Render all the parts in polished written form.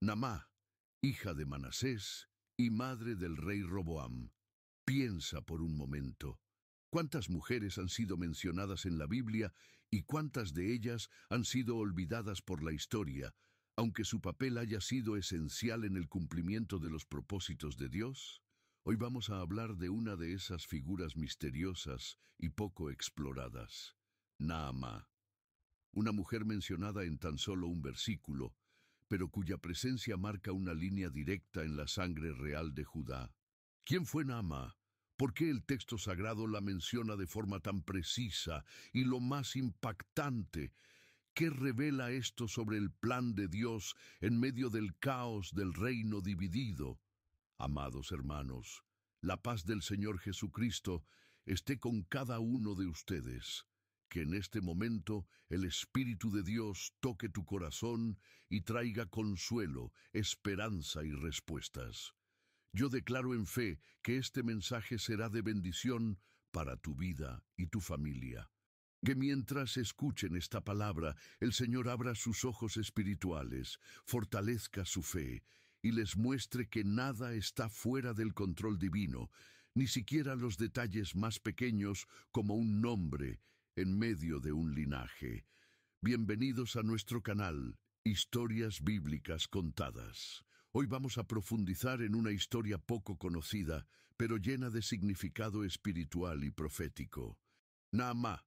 Naamá, hija de Manasés y madre del rey Roboam. Piensa por un momento. ¿Cuántas mujeres han sido mencionadas en la Biblia y cuántas de ellas han sido olvidadas por la historia, aunque su papel haya sido esencial en el cumplimiento de los propósitos de Dios? Hoy vamos a hablar de una de esas figuras misteriosas y poco exploradas, Naamá. Una mujer mencionada en tan solo un versículo, pero cuya presencia marca una línea directa en la sangre real de Judá. ¿Quién fue Naamá? ¿Por qué el texto sagrado la menciona de forma tan precisa? Y lo más impactante, ¿qué revela esto sobre el plan de Dios en medio del caos del reino dividido? Amados hermanos, la paz del Señor Jesucristo esté con cada uno de ustedes. Que en este momento el Espíritu de Dios toque tu corazón y traiga consuelo, esperanza y respuestas. Yo declaro en fe que este mensaje será de bendición para tu vida y tu familia. Que mientras escuchen esta palabra, el Señor abra sus ojos espirituales, fortalezca su fe y les muestre que nada está fuera del control divino, ni siquiera los detalles más pequeños como un nombre en medio de un linaje. Bienvenidos a nuestro canal, Historias Bíblicas Contadas. Hoy vamos a profundizar en una historia poco conocida, pero llena de significado espiritual y profético. Naamá,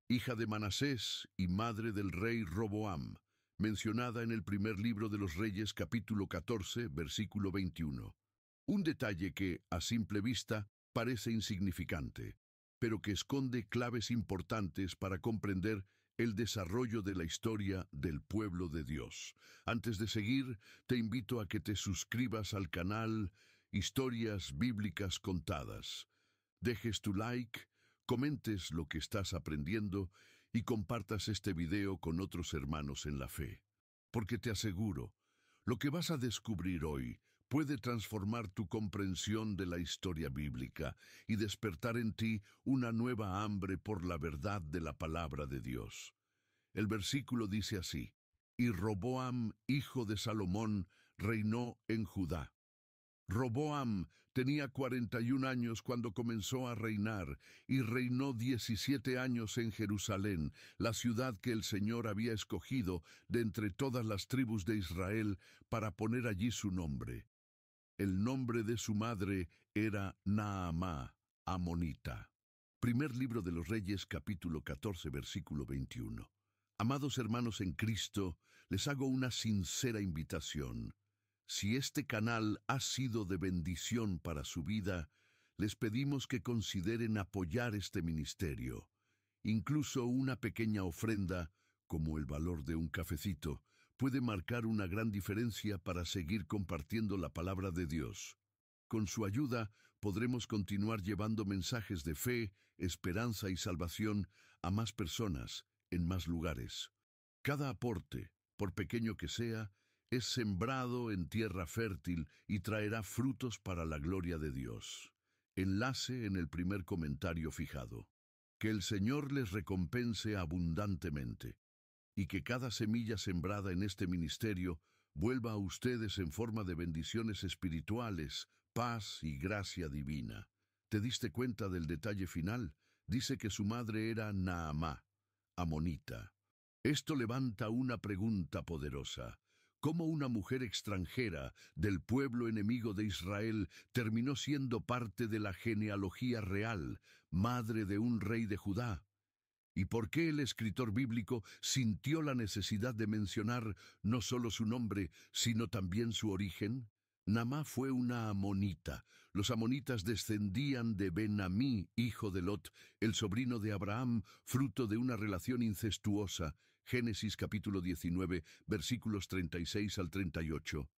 hija de Manasés y madre del rey Roboam, mencionada en el primer libro de los Reyes, capítulo 14, versículo 21. Un detalle que, a simple vista, parece insignificante, pero que esconde claves importantes para comprender el desarrollo de la historia del pueblo de Dios. Antes de seguir, te invito a que te suscribas al canal Historias Bíblicas Contadas. Dejes tu like, comentes lo que estás aprendiendo y compartas este video con otros hermanos en la fe. Porque te aseguro, lo que vas a descubrir hoy puede transformar tu comprensión de la historia bíblica y despertar en ti una nueva hambre por la verdad de la palabra de Dios. El versículo dice así: Y Roboam, hijo de Salomón, reinó en Judá. Roboam tenía 41 años cuando comenzó a reinar y reinó 17 años en Jerusalén, la ciudad que el Señor había escogido de entre todas las tribus de Israel para poner allí su nombre. El nombre de su madre era Naamá, amonita. Primer libro de los Reyes, capítulo 14, versículo 21. Amados hermanos en Cristo, les hago una sincera invitación. Si este canal ha sido de bendición para su vida, les pedimos que consideren apoyar este ministerio. Incluso una pequeña ofrenda, como el valor de un cafecito, puede marcar una gran diferencia para seguir compartiendo la palabra de Dios. Con su ayuda, podremos continuar llevando mensajes de fe, esperanza y salvación a más personas, en más lugares. Cada aporte, por pequeño que sea, es sembrado en tierra fértil y traerá frutos para la gloria de Dios. Enlace en el primer comentario fijado. Que el Señor les recompense abundantemente, y que cada semilla sembrada en este ministerio vuelva a ustedes en forma de bendiciones espirituales, paz y gracia divina. ¿Te diste cuenta del detalle final? Dice que su madre era Naamá, amonita. Esto levanta una pregunta poderosa. ¿Cómo una mujer extranjera del pueblo enemigo de Israel terminó siendo parte de la genealogía real, madre de un rey de Judá? ¿Y por qué el escritor bíblico sintió la necesidad de mencionar no solo su nombre, sino también su origen? Naamá fue una amonita. Los amonitas descendían de Ben-Amí, hijo de Lot, el sobrino de Abraham, fruto de una relación incestuosa. Génesis capítulo 19, versículos 36 al 38.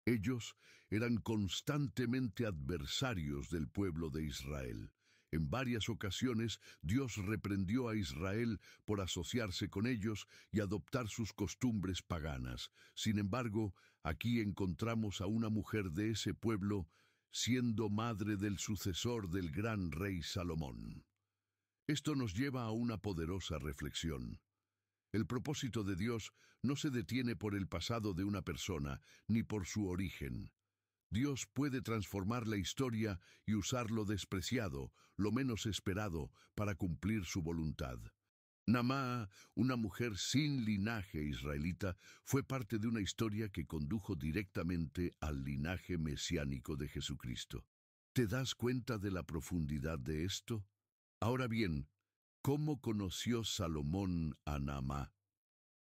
Ellos eran constantemente adversarios del pueblo de Israel. En varias ocasiones Dios reprendió a Israel por asociarse con ellos y adoptar sus costumbres paganas. Sin embargo, aquí encontramos a una mujer de ese pueblo siendo madre del sucesor del gran rey Salomón. Esto nos lleva a una poderosa reflexión. El propósito de Dios no se detiene por el pasado de una persona, ni por su origen. Dios puede transformar la historia y usar lo despreciado, lo menos esperado, para cumplir su voluntad. Naamá, una mujer sin linaje israelita, fue parte de una historia que condujo directamente al linaje mesiánico de Jesucristo. ¿Te das cuenta de la profundidad de esto? Ahora bien, ¿cómo conoció Salomón a Naamá?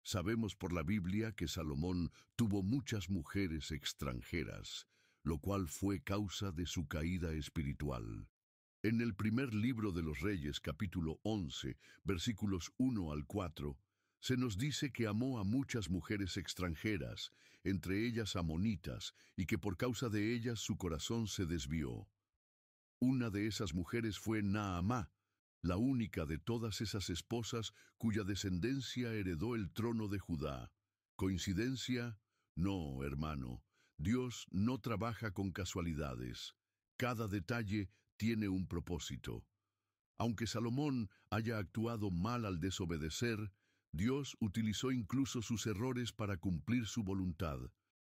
Sabemos por la Biblia que Salomón tuvo muchas mujeres extranjeras, lo cual fue causa de su caída espiritual. En el primer libro de los Reyes, capítulo 11, versículos 1 al 4, se nos dice que amó a muchas mujeres extranjeras, entre ellas amonitas, y que por causa de ellas su corazón se desvió. Una de esas mujeres fue Naamá, la única de todas esas esposas cuya descendencia heredó el trono de Judá. ¿Coincidencia? No, hermano. Dios no trabaja con casualidades. Cada detalle tiene un propósito. Aunque Salomón haya actuado mal al desobedecer, Dios utilizó incluso sus errores para cumplir su voluntad.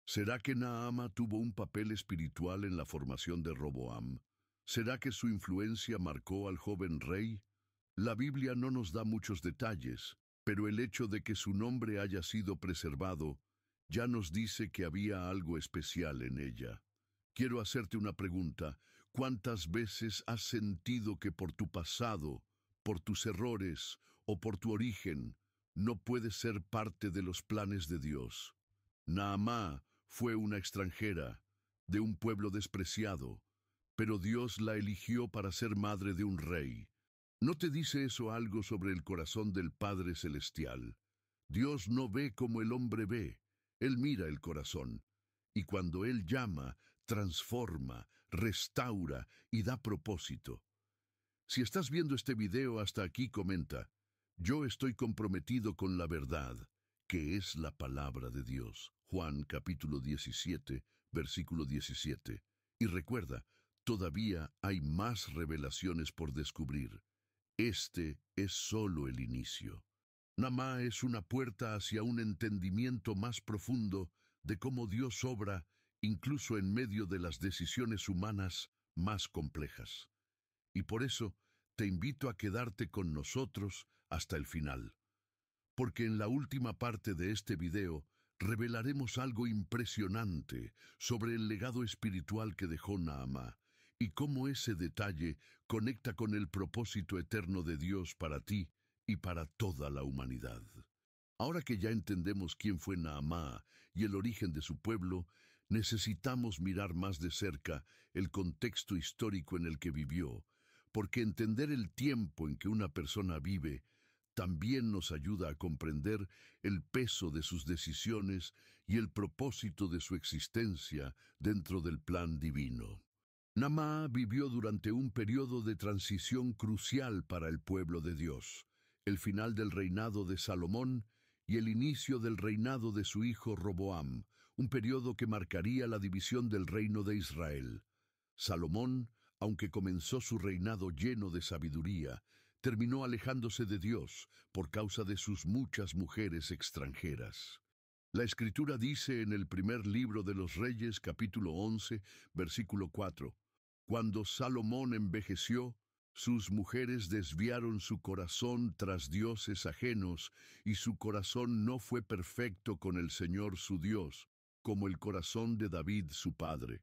¿Será que Naamá tuvo un papel espiritual en la formación de Roboam? ¿Será que su influencia marcó al joven rey? La Biblia no nos da muchos detalles, pero el hecho de que su nombre haya sido preservado ya nos dice que había algo especial en ella. Quiero hacerte una pregunta. ¿Cuántas veces has sentido que por tu pasado, por tus errores o por tu origen, no puedes ser parte de los planes de Dios? Naamá fue una extranjera, de un pueblo despreciado, pero Dios la eligió para ser madre de un rey. ¿No te dice eso algo sobre el corazón del Padre Celestial? Dios no ve como el hombre ve, Él mira el corazón, y cuando Él llama, transforma, restaura y da propósito. Si estás viendo este video hasta aquí, comenta: yo estoy comprometido con la verdad, que es la palabra de Dios. Juan capítulo 17, versículo 17. Y recuerda, todavía hay más revelaciones por descubrir. Este es solo el inicio. Naamá es una puerta hacia un entendimiento más profundo de cómo Dios obra, incluso en medio de las decisiones humanas más complejas. Y por eso te invito a quedarte con nosotros hasta el final, porque en la última parte de este video revelaremos algo impresionante sobre el legado espiritual que dejó Naamá y cómo ese detalle conecta con el propósito eterno de Dios para ti y para toda la humanidad. Ahora que ya entendemos quién fue Naamá y el origen de su pueblo, necesitamos mirar más de cerca el contexto histórico en el que vivió, porque entender el tiempo en que una persona vive también nos ayuda a comprender el peso de sus decisiones y el propósito de su existencia dentro del plan divino. Naamá vivió durante un periodo de transición crucial para el pueblo de Dios, el final del reinado de Salomón y el inicio del reinado de su hijo Roboam, un periodo que marcaría la división del reino de Israel. Salomón, aunque comenzó su reinado lleno de sabiduría, terminó alejándose de Dios por causa de sus muchas mujeres extranjeras. La Escritura dice en el primer libro de los Reyes, capítulo 11, versículo 4, cuando Salomón envejeció, sus mujeres desviaron su corazón tras dioses ajenos, y su corazón no fue perfecto con el Señor su Dios, como el corazón de David su padre.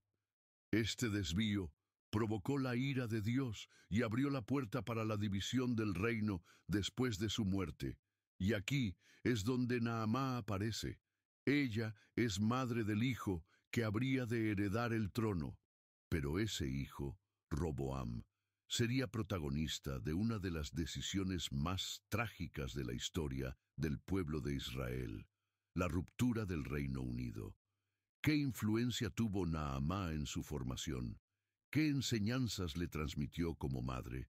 Este desvío provocó la ira de Dios y abrió la puerta para la división del reino después de su muerte. Y aquí es donde Naamá aparece. Ella es madre del hijo que habría de heredar el trono. Pero ese hijo, Roboam, sería protagonista de una de las decisiones más trágicas de la historia del pueblo de Israel, la ruptura del Reino Unido. ¿Qué influencia tuvo Naamá en su formación? ¿Qué enseñanzas le transmitió como madre?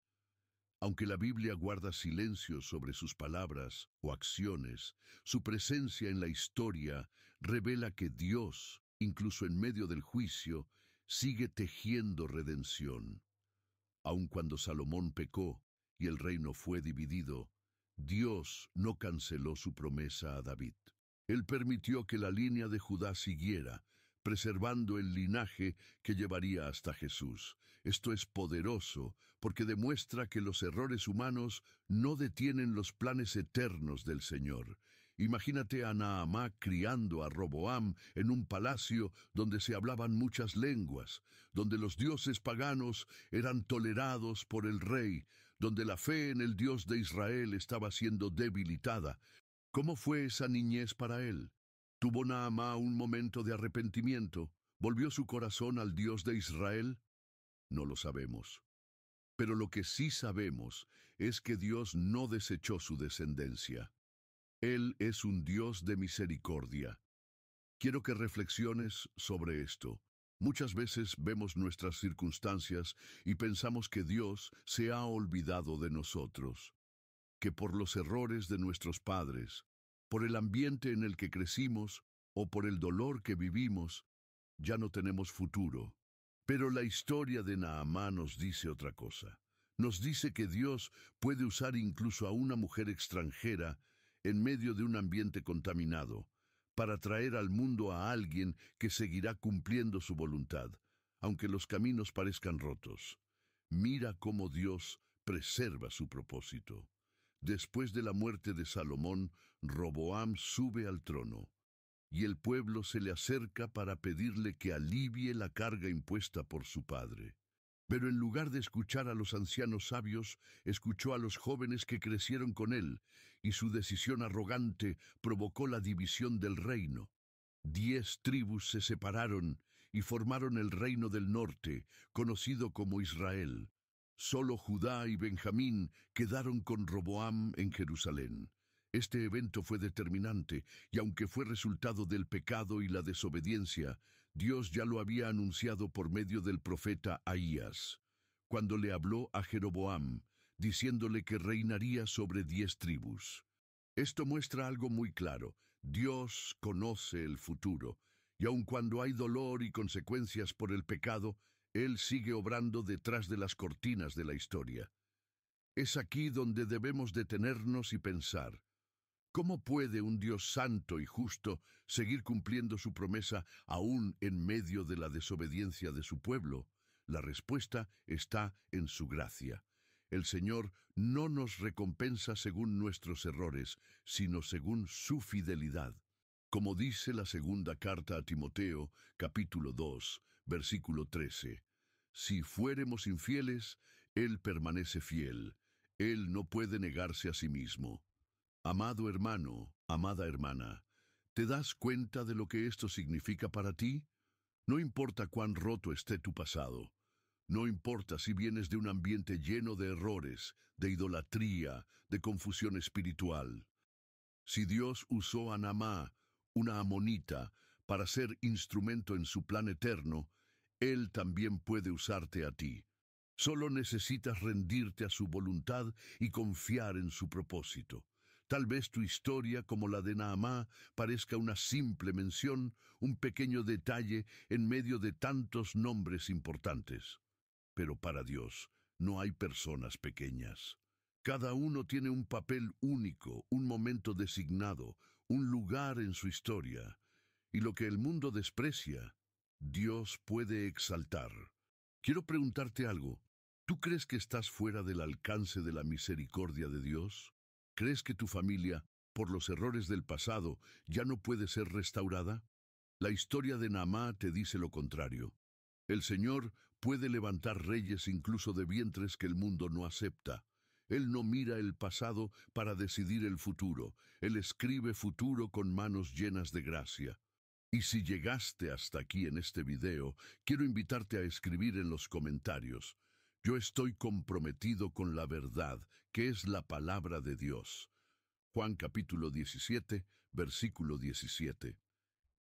Aunque la Biblia guarda silencio sobre sus palabras o acciones, su presencia en la historia revela que Dios, incluso en medio del juicio, sigue tejiendo redención. Aun cuando Salomón pecó y el reino fue dividido, Dios no canceló su promesa a David. Él permitió que la línea de Judá siguiera, preservando el linaje que llevaría hasta Jesús. Esto es poderoso porque demuestra que los errores humanos no detienen los planes eternos del Señor. Imagínate a Naamá criando a Roboam en un palacio donde se hablaban muchas lenguas, donde los dioses paganos eran tolerados por el rey, donde la fe en el Dios de Israel estaba siendo debilitada. ¿Cómo fue esa niñez para él? ¿Tuvo Naamá un momento de arrepentimiento? ¿Volvió su corazón al Dios de Israel? No lo sabemos. Pero lo que sí sabemos es que Dios no desechó su descendencia. Él es un Dios de misericordia. Quiero que reflexiones sobre esto. Muchas veces vemos nuestras circunstancias y pensamos que Dios se ha olvidado de nosotros, que por los errores de nuestros padres, por el ambiente en el que crecimos o por el dolor que vivimos, ya no tenemos futuro. Pero la historia de Naamá nos dice otra cosa. Nos dice que Dios puede usar incluso a una mujer extranjera en medio de un ambiente contaminado para traer al mundo a alguien que seguirá cumpliendo su voluntad, aunque los caminos parezcan rotos. Mira cómo Dios preserva su propósito. Después de la muerte de Salomón, Roboam sube al trono, y el pueblo se le acerca para pedirle que alivie la carga impuesta por su padre. Pero en lugar de escuchar a los ancianos sabios, escuchó a los jóvenes que crecieron con él, y su decisión arrogante provocó la división del reino. 10 tribus se separaron y formaron el reino del norte, conocido como Israel. Solo Judá y Benjamín quedaron con Roboam en Jerusalén. Este evento fue determinante, y aunque fue resultado del pecado y la desobediencia, Dios ya lo había anunciado por medio del profeta Ahías, cuando le habló a Jeroboam, diciéndole que reinaría sobre 10 tribus. Esto muestra algo muy claro: Dios conoce el futuro, y aun cuando hay dolor y consecuencias por el pecado, Él sigue obrando detrás de las cortinas de la historia. Es aquí donde debemos detenernos y pensar: ¿cómo puede un Dios santo y justo seguir cumpliendo su promesa aún en medio de la desobediencia de su pueblo? La respuesta está en su gracia. El Señor no nos recompensa según nuestros errores, sino según su fidelidad. Como dice la segunda carta a Timoteo, capítulo 2, versículo 13, si fuéremos infieles, Él permanece fiel. Él no puede negarse a sí mismo. Amado hermano, amada hermana, ¿te das cuenta de lo que esto significa para ti? No importa cuán roto esté tu pasado, no importa si vienes de un ambiente lleno de errores, de idolatría, de confusión espiritual. Si Dios usó a Naamá, una amonita, para ser instrumento en su plan eterno, Él también puede usarte a ti. Solo necesitas rendirte a su voluntad y confiar en su propósito. Tal vez tu historia, como la de Naamá, parezca una simple mención, un pequeño detalle en medio de tantos nombres importantes. Pero para Dios no hay personas pequeñas. Cada uno tiene un papel único, un momento designado, un lugar en su historia. Y lo que el mundo desprecia, Dios puede exaltar. Quiero preguntarte algo. ¿Tú crees que estás fuera del alcance de la misericordia de Dios? ¿Crees que tu familia, por los errores del pasado, ya no puede ser restaurada? La historia de Naamá te dice lo contrario. El Señor puede levantar reyes incluso de vientres que el mundo no acepta. Él no mira el pasado para decidir el futuro. Él escribe futuro con manos llenas de gracia. Y si llegaste hasta aquí en este video, quiero invitarte a escribir en los comentarios: yo estoy comprometido con la verdad, que es la palabra de Dios. Juan capítulo 17, versículo 17.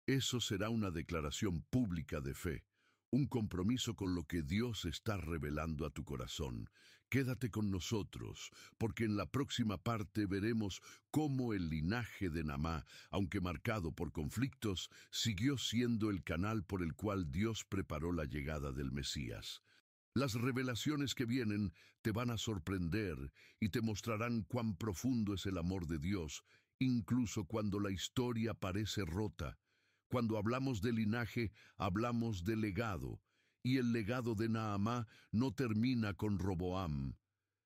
Eso será una declaración pública de fe, un compromiso con lo que Dios está revelando a tu corazón. Quédate con nosotros, porque en la próxima parte veremos cómo el linaje de Naamá, aunque marcado por conflictos, siguió siendo el canal por el cual Dios preparó la llegada del Mesías. Las revelaciones que vienen te van a sorprender y te mostrarán cuán profundo es el amor de Dios incluso cuando la historia parece rota. Cuando hablamos de linaje, hablamos de legado, y el legado de Naamá no termina con Roboam.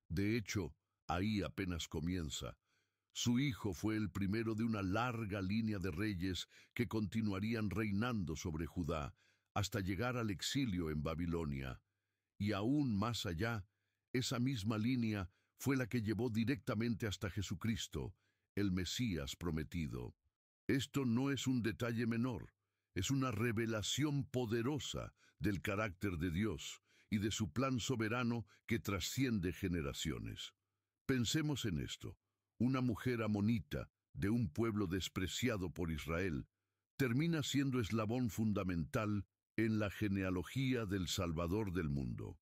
De hecho, ahí apenas comienza. Su hijo fue el primero de una larga línea de reyes que continuarían reinando sobre Judá hasta llegar al exilio en Babilonia. Y aún más allá, esa misma línea fue la que llevó directamente hasta Jesucristo, el Mesías prometido. Esto no es un detalle menor, es una revelación poderosa del carácter de Dios y de su plan soberano que trasciende generaciones. Pensemos en esto. Una mujer amonita de un pueblo despreciado por Israel termina siendo eslabón fundamental en la genealogía del Salvador del mundo.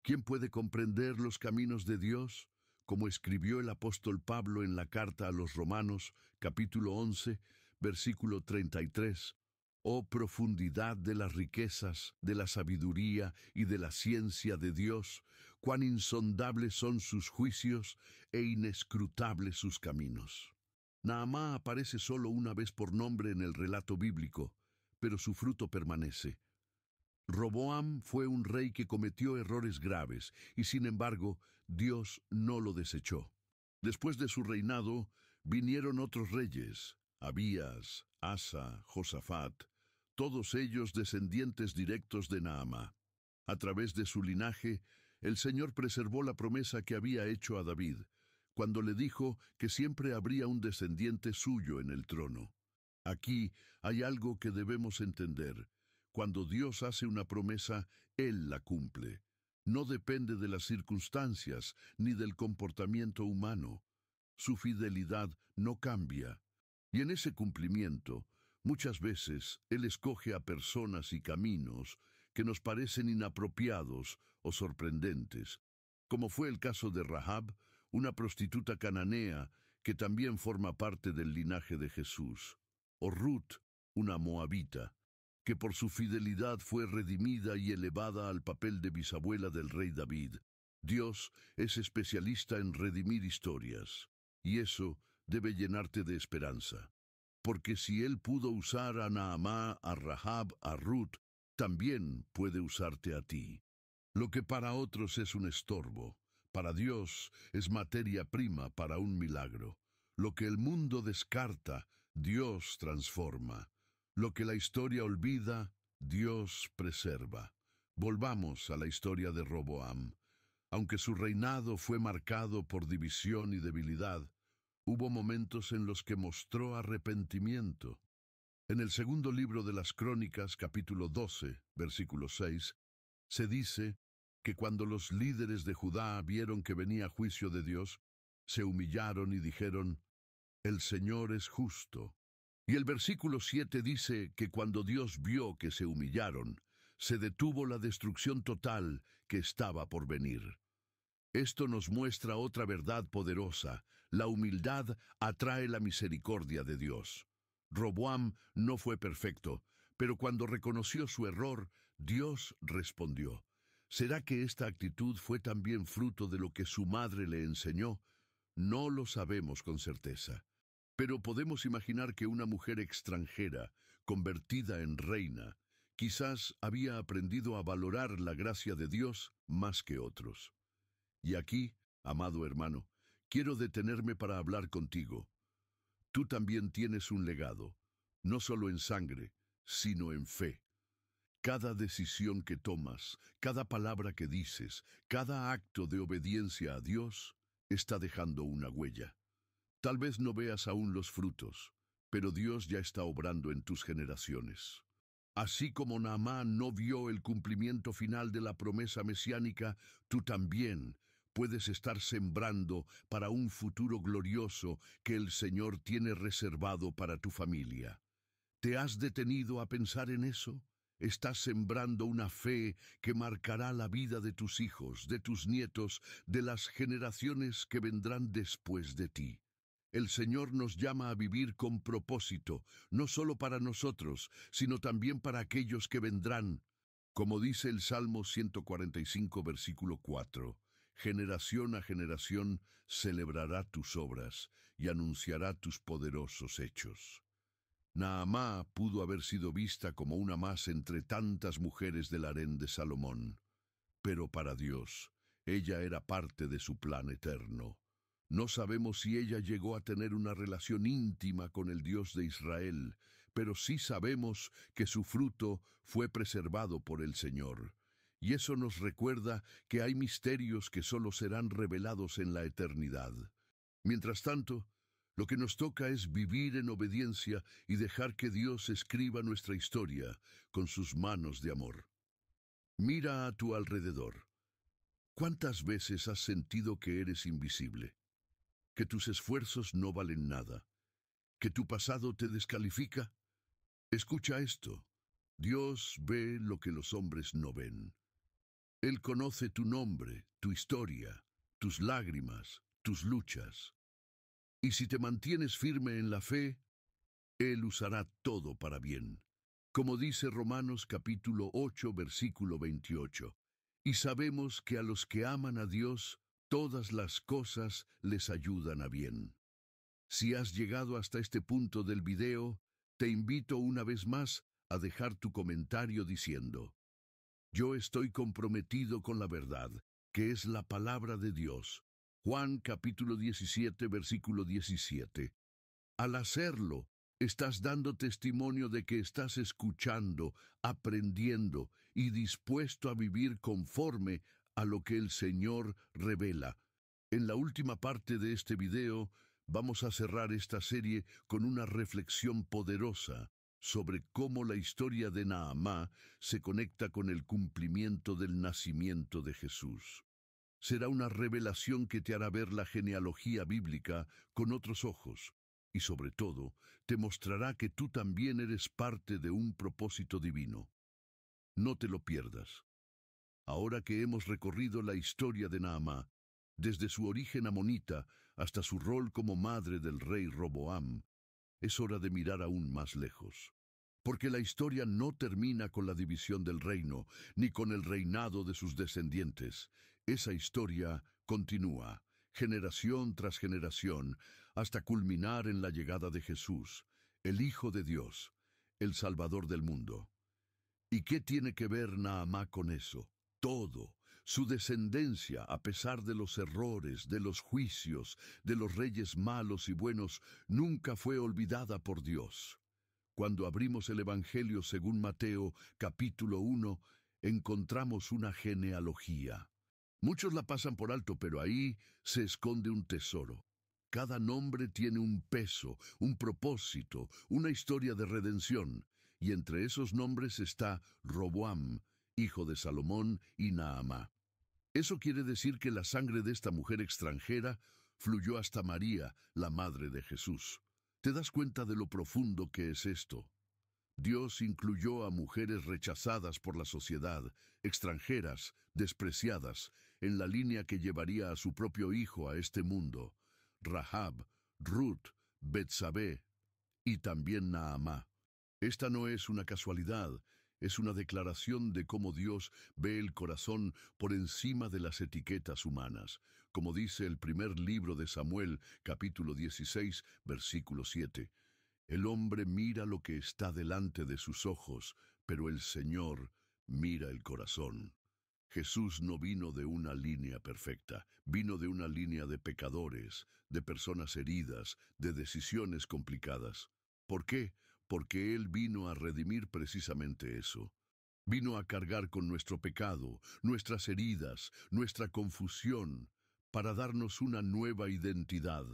¿Quién puede comprender los caminos de Dios? Como escribió el apóstol Pablo en la carta a los Romanos, capítulo 11, versículo 33. Oh profundidad de las riquezas, de la sabiduría y de la ciencia de Dios, cuán insondables son sus juicios e inescrutables sus caminos. Naamá aparece solo una vez por nombre en el relato bíblico, pero su fruto permanece. Roboam fue un rey que cometió errores graves, y sin embargo, Dios no lo desechó. Después de su reinado, vinieron otros reyes, Abías, Asa, Josafat, todos ellos descendientes directos de Naamá. A través de su linaje, el Señor preservó la promesa que había hecho a David, cuando le dijo que siempre habría un descendiente suyo en el trono. Aquí hay algo que debemos entender. Cuando Dios hace una promesa, Él la cumple. No depende de las circunstancias ni del comportamiento humano. Su fidelidad no cambia. Y en ese cumplimiento, muchas veces Él escoge a personas y caminos que nos parecen inapropiados o sorprendentes, como fue el caso de Rahab, una prostituta cananea que también forma parte del linaje de Jesús, o Ruth, una moabita, que por su fidelidad fue redimida y elevada al papel de bisabuela del rey David. Dios es especialista en redimir historias, y eso debe llenarte de esperanza. Porque si Él pudo usar a Naamá, a Rahab, a Ruth, también puede usarte a ti. Lo que para otros es un estorbo, para Dios es materia prima para un milagro. Lo que el mundo descarta, Dios transforma. Lo que la historia olvida, Dios preserva. Volvamos a la historia de Roboam. Aunque su reinado fue marcado por división y debilidad, hubo momentos en los que mostró arrepentimiento. En el segundo libro de las Crónicas, capítulo 12, versículo 6, se dice que cuando los líderes de Judá vieron que venía juicio de Dios, se humillaron y dijeron, «El Señor es justo». Y el versículo 7 dice que cuando Dios vio que se humillaron, se detuvo la destrucción total que estaba por venir. Esto nos muestra otra verdad poderosa: la humildad atrae la misericordia de Dios. Roboam no fue perfecto, pero cuando reconoció su error, Dios respondió. ¿Será que esta actitud fue también fruto de lo que su madre le enseñó? No lo sabemos con certeza. Pero podemos imaginar que una mujer extranjera, convertida en reina, quizás había aprendido a valorar la gracia de Dios más que otros. Y aquí, amado hermano, quiero detenerme para hablar contigo. Tú también tienes un legado, no solo en sangre, sino en fe. Cada decisión que tomas, cada palabra que dices, cada acto de obediencia a Dios, está dejando una huella. Tal vez no veas aún los frutos, pero Dios ya está obrando en tus generaciones. Así como Naamán no vio el cumplimiento final de la promesa mesiánica, tú también puedes estar sembrando para un futuro glorioso que el Señor tiene reservado para tu familia. ¿Te has detenido a pensar en eso? Estás sembrando una fe que marcará la vida de tus hijos, de tus nietos, de las generaciones que vendrán después de ti. El Señor nos llama a vivir con propósito, no solo para nosotros, sino también para aquellos que vendrán. Como dice el Salmo 145, versículo 4, generación a generación celebrará tus obras, y anunciará tus poderosos hechos. Naamá pudo haber sido vista como una más entre tantas mujeres del harén de Salomón, pero para Dios, ella era parte de su plan eterno. No sabemos si ella llegó a tener una relación íntima con el Dios de Israel, pero sí sabemos que su fruto fue preservado por el Señor. Y eso nos recuerda que hay misterios que solo serán revelados en la eternidad. Mientras tanto, lo que nos toca es vivir en obediencia y dejar que Dios escriba nuestra historia con sus manos de amor. Mira a tu alrededor. ¿Cuántas veces has sentido que eres invisible? ¿Que tus esfuerzos no valen nada? ¿Que tu pasado te descalifica? Escucha esto. Dios ve lo que los hombres no ven. Él conoce tu nombre, tu historia, tus lágrimas, tus luchas. Y si te mantienes firme en la fe, Él usará todo para bien. Como dice Romanos capítulo 8, versículo 28. Y sabemos que a los que aman a Dios, todas las cosas les ayudan a bien. Si has llegado hasta este punto del video, te invito una vez más a dejar tu comentario diciendo: yo estoy comprometido con la verdad, que es la palabra de Dios. Juan capítulo 17, versículo 17. Al hacerlo, estás dando testimonio de que estás escuchando, aprendiendo y dispuesto a vivir conforme a lo que el Señor revela. En la última parte de este video, vamos a cerrar esta serie con una reflexión poderosa sobre cómo la historia de Naamá se conecta con el cumplimiento del nacimiento de Jesús. Será una revelación que te hará ver la genealogía bíblica con otros ojos y, sobre todo, te mostrará que tú también eres parte de un propósito divino. No te lo pierdas. Ahora que hemos recorrido la historia de Naamá, desde su origen amonita hasta su rol como madre del rey Roboam, es hora de mirar aún más lejos. Porque la historia no termina con la división del reino, ni con el reinado de sus descendientes. Esa historia continúa, generación tras generación, hasta culminar en la llegada de Jesús, el Hijo de Dios, el Salvador del mundo. ¿Y qué tiene que ver Naamá con eso? Todo. Su descendencia, a pesar de los errores, de los juicios, de los reyes malos y buenos, nunca fue olvidada por Dios. Cuando abrimos el Evangelio según Mateo, capítulo 1, encontramos una genealogía. Muchos la pasan por alto, pero ahí se esconde un tesoro. Cada nombre tiene un peso, un propósito, una historia de redención, y entre esos nombres está Roboam, hijo de Salomón, y Naamá. Eso quiere decir que la sangre de esta mujer extranjera fluyó hasta María, la madre de Jesús. ¿Te das cuenta de lo profundo que es esto? Dios incluyó a mujeres rechazadas por la sociedad, extranjeras, despreciadas, en la línea que llevaría a su propio hijo a este mundo: Rahab, Ruth, Betsabé y también Naamá. Esta no es una casualidad, es una declaración de cómo Dios ve el corazón por encima de las etiquetas humanas, como dice el primer libro de Samuel, capítulo 16, versículo 7. El hombre mira lo que está delante de sus ojos, pero el Señor mira el corazón. Jesús no vino de una línea perfecta, vino de una línea de pecadores, de personas heridas, de decisiones complicadas. ¿Por qué? Porque Él vino a redimir precisamente eso. Vino a cargar con nuestro pecado, nuestras heridas, nuestra confusión, para darnos una nueva identidad.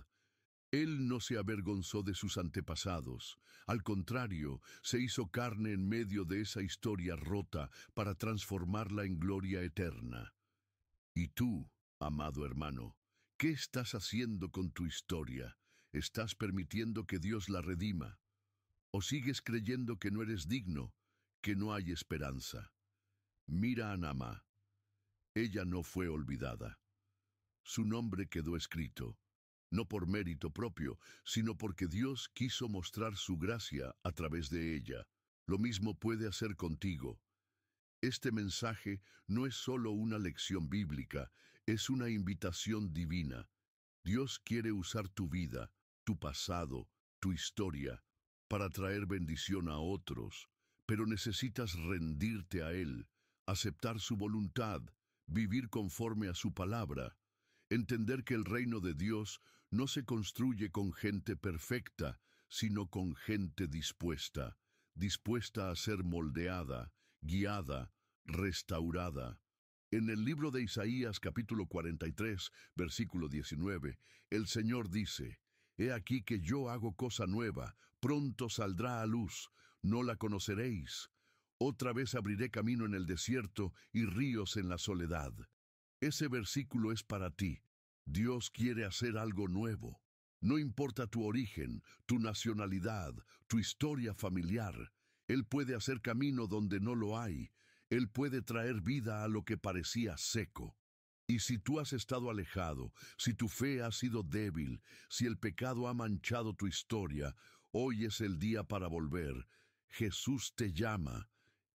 Él no se avergonzó de sus antepasados. Al contrario, se hizo carne en medio de esa historia rota para transformarla en gloria eterna. ¿Y tú, amado hermano, qué estás haciendo con tu historia? ¿Estás permitiendo que Dios la redima? ¿O sigues creyendo que no eres digno, que no hay esperanza? Mira a Naamá. Ella no fue olvidada. Su nombre quedó escrito, no por mérito propio, sino porque Dios quiso mostrar su gracia a través de ella. Lo mismo puede hacer contigo. Este mensaje no es solo una lección bíblica, es una invitación divina. Dios quiere usar tu vida, tu pasado, tu historia, para traer bendición a otros, pero necesitas rendirte a Él, aceptar su voluntad, vivir conforme a su palabra, entender que el reino de Dios no se construye con gente perfecta, sino con gente dispuesta, dispuesta a ser moldeada, guiada, restaurada. En el libro de Isaías capítulo 43, versículo 19, el Señor dice: He aquí que yo hago cosa nueva, pronto saldrá a luz, no la conoceréis. Otra vez abriré camino en el desierto y ríos en la soledad. Ese versículo es para ti. Dios quiere hacer algo nuevo. No importa tu origen, tu nacionalidad, tu historia familiar. Él puede hacer camino donde no lo hay. Él puede traer vida a lo que parecía seco. Y si tú has estado alejado, si tu fe ha sido débil, si el pecado ha manchado tu historia, hoy es el día para volver. Jesús te llama.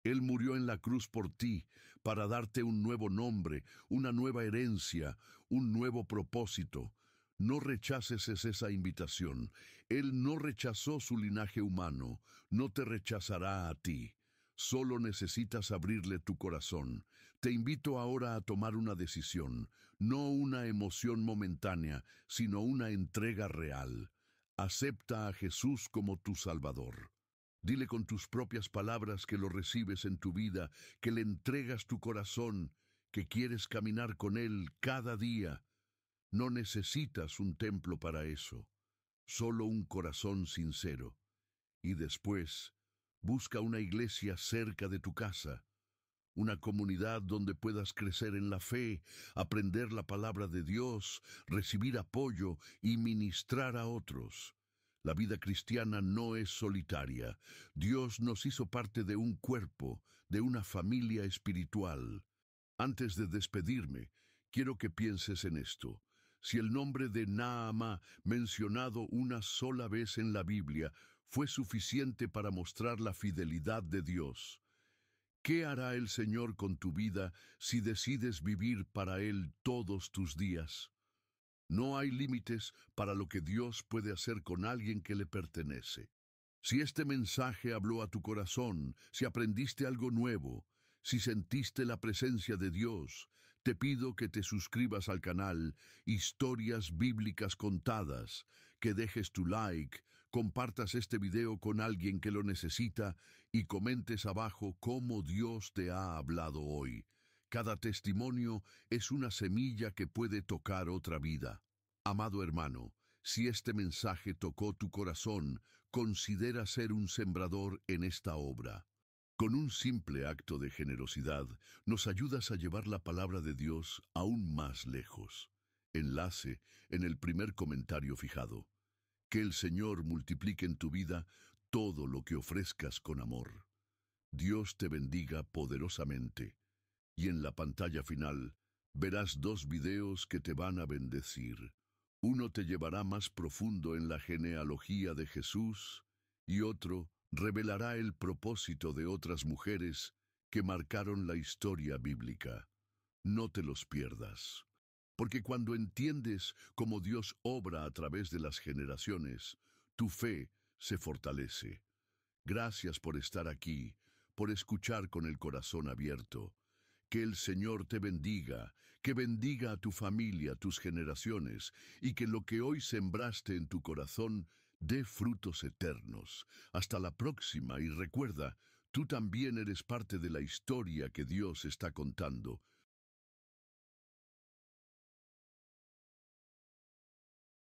Él murió en la cruz por ti, para darte un nuevo nombre, una nueva herencia, un nuevo propósito. No rechaces esa invitación. Él no rechazó su linaje humano, no te rechazará a ti. Solo necesitas abrirle tu corazón. Te invito ahora a tomar una decisión, no una emoción momentánea, sino una entrega real. Acepta a Jesús como tu Salvador. Dile con tus propias palabras que lo recibes en tu vida, que le entregas tu corazón, que quieres caminar con Él cada día. No necesitas un templo para eso, solo un corazón sincero. Y después, busca una iglesia cerca de tu casa, una comunidad donde puedas crecer en la fe, aprender la palabra de Dios, recibir apoyo y ministrar a otros. La vida cristiana no es solitaria. Dios nos hizo parte de un cuerpo, de una familia espiritual. Antes de despedirme, quiero que pienses en esto. Si el nombre de Naamá, mencionado una sola vez en la Biblia, fue suficiente para mostrar la fidelidad de Dios, ¿qué hará el Señor con tu vida si decides vivir para Él todos tus días? No hay límites para lo que Dios puede hacer con alguien que le pertenece. Si este mensaje habló a tu corazón, si aprendiste algo nuevo, si sentiste la presencia de Dios, te pido que te suscribas al canal Historias Bíblicas Contadas, que dejes tu like, compartas este video con alguien que lo necesita y comentes abajo cómo Dios te ha hablado hoy. Cada testimonio es una semilla que puede tocar otra vida. Amado hermano, si este mensaje tocó tu corazón, considera ser un sembrador en esta obra. Con un simple acto de generosidad, nos ayudas a llevar la palabra de Dios aún más lejos. Enlace en el primer comentario fijado. Que el Señor multiplique en tu vida todo lo que ofrezcas con amor. Dios te bendiga poderosamente. Y en la pantalla final verás dos videos que te van a bendecir. Uno te llevará más profundo en la genealogía de Jesús y otro revelará el propósito de otras mujeres que marcaron la historia bíblica. No te los pierdas, porque cuando entiendes cómo Dios obra a través de las generaciones, tu fe se fortalece. Gracias por estar aquí, por escuchar con el corazón abierto. Que el Señor te bendiga, que bendiga a tu familia, tus generaciones, y que lo que hoy sembraste en tu corazón dé frutos eternos. Hasta la próxima y recuerda, tú también eres parte de la historia que Dios está contando.